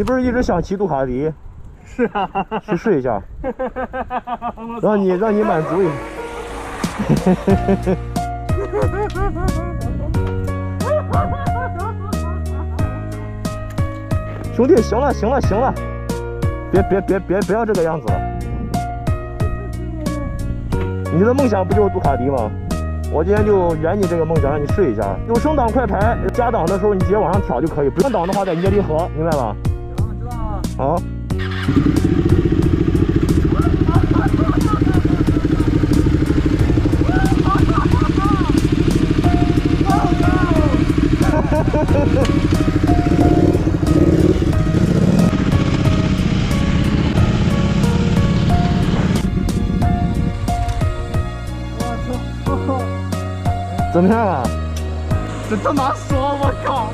不是一直想骑杜卡迪？是啊，去试一下，让你满足一下。兄弟，行了，别要这个样子了。你的梦想不就是杜卡迪吗？我今天就圆你这个梦想，让你试一下。有升档快排，加档的时候你直接往上挑就可以，不升档的话在捏离合，明白吧？行，知道了。好。怎么样啊？真他妈爽！我靠！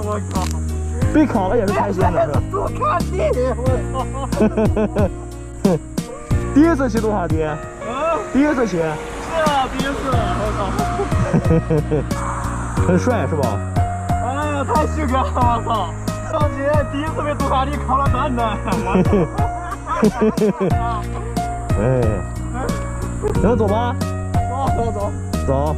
我靠！被烤了也是开心的，是吧？杜卡迪，我操！第一次骑杜卡迪，第一次骑，是啊，第一次，我操！很帅是吧？哎呀，太性感了，我操！上姐第一次被杜卡迪烤了蛋蛋，哎，行，走吧，走。走。